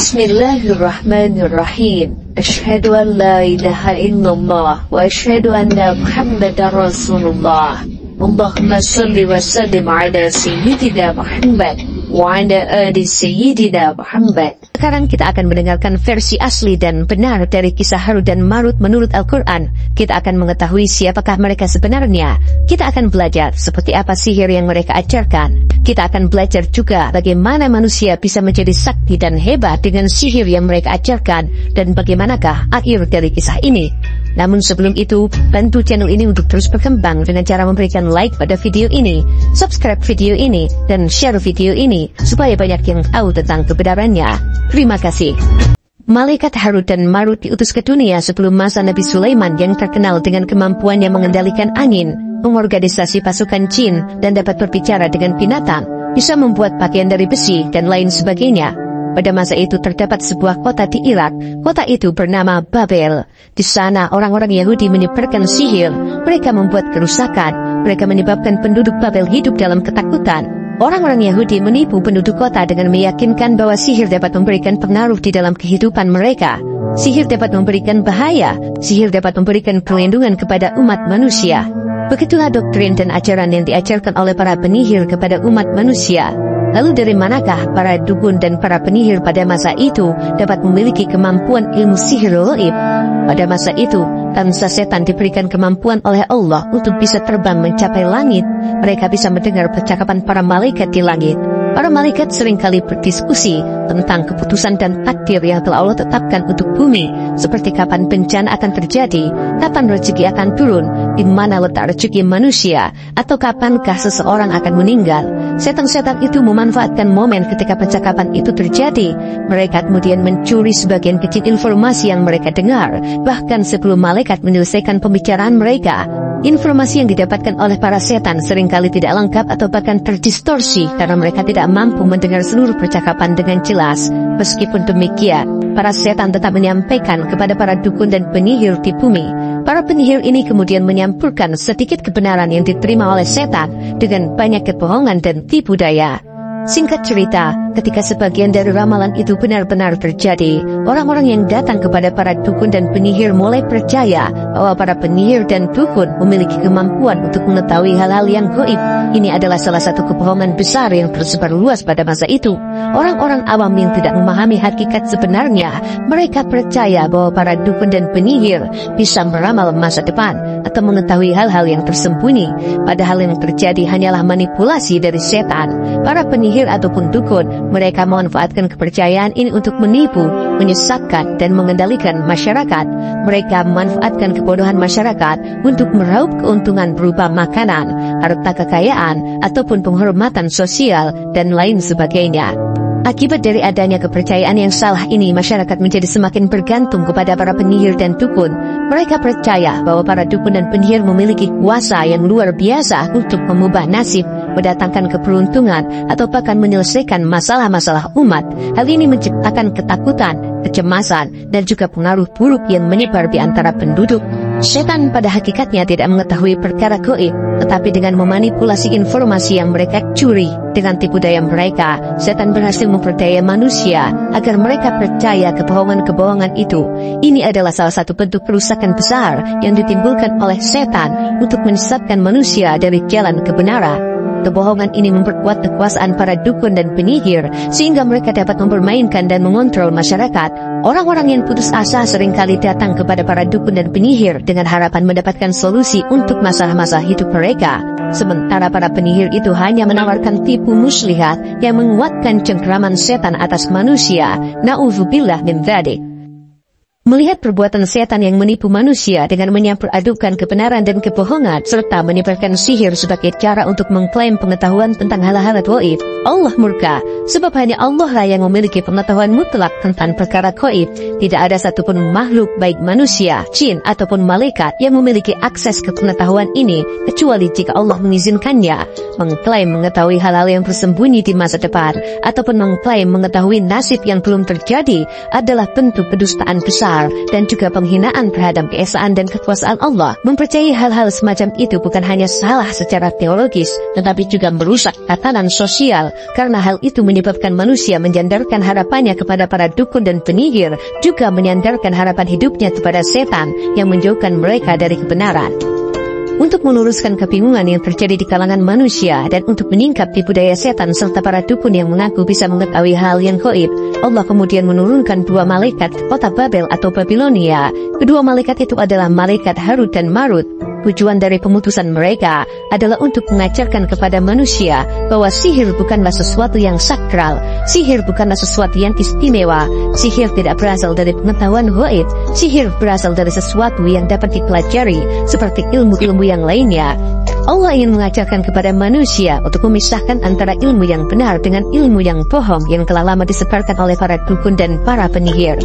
Bismillahirrahmanirrahim. Asyhadu an la ilaha illallah wa asyhadu anna Muhammadar Rasulullah. Allahumma salli wa sallim ala sayyidina Muhammad wa ala ali sayyidina Muhammad. Sekarang kita akan mendengarkan versi asli dan benar dari kisah Harut dan Marut menurut Al-Quran. Kita akan mengetahui siapakah mereka sebenarnya. Kita akan belajar seperti apa sihir yang mereka ajarkan. Kita akan belajar juga bagaimana manusia bisa menjadi sakti dan hebat dengan sihir yang mereka ajarkan, dan bagaimanakah akhir dari kisah ini. Namun sebelum itu, bantu channel ini untuk terus berkembang dengan cara memberikan like pada video ini, subscribe video ini, dan share video ini supaya banyak yang tahu tentang kebenarannya. Terima kasih. Malaikat Harut dan Marut diutus ke dunia sebelum masa Nabi Sulaiman yang terkenal dengan kemampuannya mengendalikan angin, mengorganisasi pasukan jin, dan dapat berbicara dengan binatang, bisa membuat pakaian dari besi, dan lain sebagainya. Pada masa itu terdapat sebuah kota di Irak. Kota itu bernama Babel. Di sana orang-orang Yahudi menyebarkan sihir. Mereka membuat kerusakan. Mereka menyebabkan penduduk Babel hidup dalam ketakutan. Orang-orang Yahudi menipu penduduk kota dengan meyakinkan bahwa sihir dapat memberikan pengaruh di dalam kehidupan mereka. Sihir dapat memberikan bahaya. Sihir dapat memberikan perlindungan kepada umat manusia. Begitulah doktrin dan ajaran yang diajarkan oleh para penyihir kepada umat manusia. Lalu dari manakah para dukun dan para penyihir pada masa itu dapat memiliki kemampuan ilmu sihir gaib? Pada masa itu, bangsa setan diberikan kemampuan oleh Allah untuk bisa terbang mencapai langit. Mereka bisa mendengar percakapan para malaikat di langit. Para malaikat seringkali berdiskusi tentang keputusan dan takdir yang telah Allah tetapkan untuk bumi, seperti kapan bencana akan terjadi, kapan rezeki akan turun, di mana letak rezeki manusia, atau kapankah seseorang akan meninggal. Setan-setan itu memanfaatkan momen ketika percakapan itu terjadi. Mereka kemudian mencuri sebagian kecil informasi yang mereka dengar, bahkan sebelum malaikat menyelesaikan pembicaraan mereka. Informasi yang didapatkan oleh para setan seringkali tidak lengkap atau bahkan terdistorsi karena mereka tidak mampu mendengar seluruh percakapan dengan jelas. Meskipun demikian, para setan tetap menyampaikan kepada para dukun dan penyihir di bumi. Para penyihir ini kemudian menyampurkan sedikit kebenaran yang diterima oleh setan dengan banyak kebohongan dan tipu daya. Singkat cerita, ketika sebagian dari ramalan itu benar-benar terjadi, orang-orang yang datang kepada para dukun dan penyihir mulai percaya bahwa para penyihir dan dukun memiliki kemampuan untuk mengetahui hal-hal yang gaib. Ini adalah salah satu kebohongan besar yang tersebar luas pada masa itu. Orang-orang awam yang tidak memahami hakikat sebenarnya, mereka percaya bahwa para dukun dan penyihir bisa meramal masa depan atau mengetahui hal-hal yang tersembunyi. Padahal yang terjadi hanyalah manipulasi dari setan. Para penyihir ataupun dukun, mereka memanfaatkan kepercayaan ini untuk menipu, menyesatkan, dan mengendalikan masyarakat. Mereka memanfaatkan kebodohan masyarakat untuk meraup keuntungan berupa makanan, harta kekayaan, ataupun penghormatan sosial, dan lain sebagainya. Akibat dari adanya kepercayaan yang salah ini, masyarakat menjadi semakin bergantung kepada para penyihir dan dukun. Mereka percaya bahwa para dukun dan penyihir memiliki kuasa yang luar biasa untuk mengubah nasib, mendatangkan keberuntungan, atau bahkan menyelesaikan masalah-masalah umat. Hal ini menciptakan ketakutan, kecemasan, dan juga pengaruh buruk yang menyebar di antara penduduk. Setan pada hakikatnya tidak mengetahui perkara gaib, tetapi dengan memanipulasi informasi yang mereka curi dengan tipu daya mereka, setan berhasil memperdaya manusia agar mereka percaya kebohongan-kebohongan itu. Ini adalah salah satu bentuk kerusakan besar yang ditimbulkan oleh setan untuk menyesatkan manusia dari jalan kebenaran. Kebohongan ini memperkuat kekuasaan para dukun dan penyihir, sehingga mereka dapat mempermainkan dan mengontrol masyarakat. Orang-orang yang putus asa seringkali datang kepada para dukun dan penyihir dengan harapan mendapatkan solusi untuk masalah-masalah hidup mereka. Sementara para penyihir itu hanya menawarkan tipu muslihat yang menguatkan cengkraman setan atas manusia. Na'udzubillah min dzalik. Melihat perbuatan setan yang menipu manusia dengan menyampur adukan kebenaran dan kebohongan, serta menyebarkan sihir sebagai cara untuk mengklaim pengetahuan tentang hal-hal gaib, Allah murka, sebab hanya Allah lah yang memiliki pengetahuan mutlak tentang perkara gaib. Tidak ada satupun makhluk baik manusia, jin, ataupun malaikat yang memiliki akses ke pengetahuan ini, kecuali jika Allah mengizinkannya. Mengklaim mengetahui hal-hal yang bersembunyi di masa depan, ataupun mengklaim mengetahui nasib yang belum terjadi adalah bentuk kedustaan besar. samar, dan juga penghinaan terhadap keesaan dan kekuasaan Allah. Mempercayai hal-hal semacam itu bukan hanya salah secara teologis, tetapi juga merusak tatanan sosial, karena hal itu menyebabkan manusia menyandarkan harapannya kepada para dukun dan penyihir, juga menyandarkan harapan hidupnya kepada setan yang menjauhkan mereka dari kebenaran. Untuk meluruskan kebingungan yang terjadi di kalangan manusia dan untuk menyingkapi budaya setan serta para dukun yang mengaku bisa mengetahui hal yang gaib, Allah kemudian menurunkan 2 malaikat ke kota Babel atau Babilonia. Kedua malaikat itu adalah malaikat Harut dan Marut. Tujuan dari pemutusan mereka adalah untuk mengajarkan kepada manusia bahwa sihir bukanlah sesuatu yang sakral, sihir bukanlah sesuatu yang istimewa, sihir tidak berasal dari pengetahuan gaib, sihir berasal dari sesuatu yang dapat dipelajari seperti ilmu-ilmu yang lainnya. Allah ingin mengajarkan kepada manusia untuk memisahkan antara ilmu yang benar dengan ilmu yang bohong yang telah lama disebarkan oleh para dukun dan para penyihir.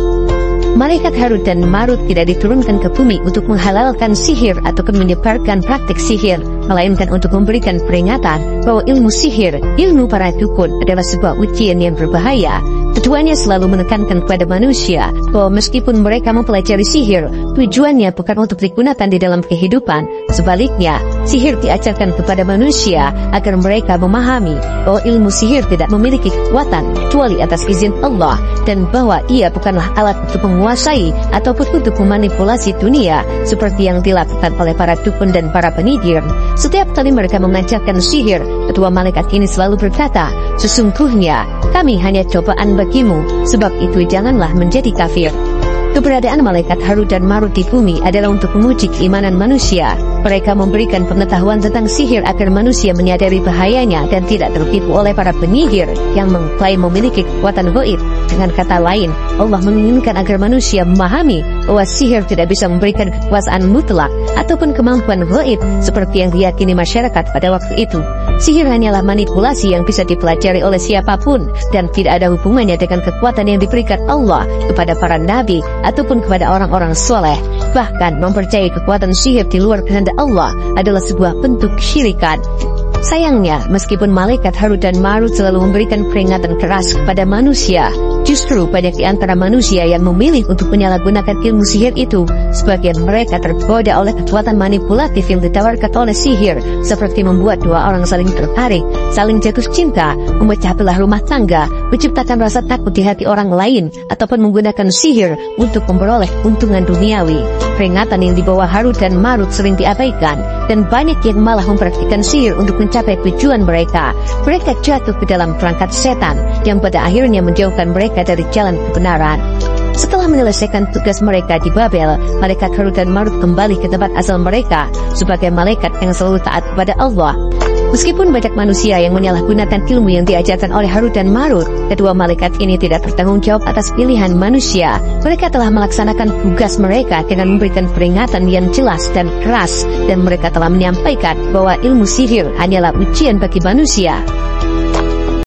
Malaikat Harut dan Marut tidak diturunkan ke bumi untuk menghalalkan sihir atau menyebarkan praktik sihir, melainkan untuk memberikan peringatan bahwa ilmu sihir, ilmu para dukun adalah sebuah ujian yang berbahaya. Keduanya selalu menekankan kepada manusia bahwa meskipun mereka mempelajari sihir, tujuannya bukan untuk digunakan di dalam kehidupan. Sebaliknya, sihir diajarkan kepada manusia agar mereka memahami bahwa ilmu sihir tidak memiliki kekuatan kecuali atas izin Allah, dan bahwa ia bukanlah alat untuk menguasai ataupun untuk memanipulasi dunia seperti yang dilakukan oleh para dukun dan para penyihir. Setiap kali mereka mengajarkan sihir, kedua malaikat ini selalu berkata, "Sesungguhnya kami hanya cobaan bagimu, sebab itu janganlah menjadi kafir." Keberadaan malaikat Harut dan Marut di bumi adalah untuk menguji keimanan manusia. Mereka memberikan pengetahuan tentang sihir agar manusia menyadari bahayanya dan tidak tertipu oleh para penyihir yang mengklaim memiliki kekuatan gaib. Dengan kata lain, Allah menginginkan agar manusia memahami bahwa sihir tidak bisa memberikan kekuasaan mutlak ataupun kemampuan gaib seperti yang diyakini masyarakat pada waktu itu. Sihir hanyalah manipulasi yang bisa dipelajari oleh siapapun dan tidak ada hubungannya dengan kekuatan yang diberikan Allah kepada para nabi ataupun kepada orang-orang soleh. Bahkan mempercayai kekuatan sihir di luar kehendak Allah adalah sebuah bentuk kesyirikan. Sayangnya, meskipun malaikat Harut dan Marut selalu memberikan peringatan keras kepada manusia, justru banyak di antara manusia yang memilih untuk menyalahgunakan ilmu sihir itu. Sebagian mereka tergoda oleh kekuatan manipulatif yang ditawarkan oleh sihir, seperti membuat dua orang saling tertarik, saling jatuh cinta, memecah belah rumah tangga, menciptakan rasa takut di hati orang lain, ataupun menggunakan sihir untuk memperoleh keuntungan duniawi. Peringatan yang dibawa Harut dan Marut sering diabaikan, dan banyak yang malah mempraktikkan sihir untuk mencapai tujuan mereka. Mereka jatuh ke dalam perangkat setan yang pada akhirnya menjauhkan mereka dari jalan kebenaran. Setelah menyelesaikan tugas mereka di Babel, malaikat Harut dan Marut kembali ke tempat asal mereka sebagai malaikat yang selalu taat kepada Allah. Meskipun banyak manusia yang menyalahgunakan ilmu yang diajarkan oleh Harut dan Marut, kedua malaikat ini tidak bertanggung jawab atas pilihan manusia. Mereka telah melaksanakan tugas mereka dengan memberikan peringatan yang jelas dan keras, dan mereka telah menyampaikan bahwa ilmu sihir hanyalah ujian bagi manusia.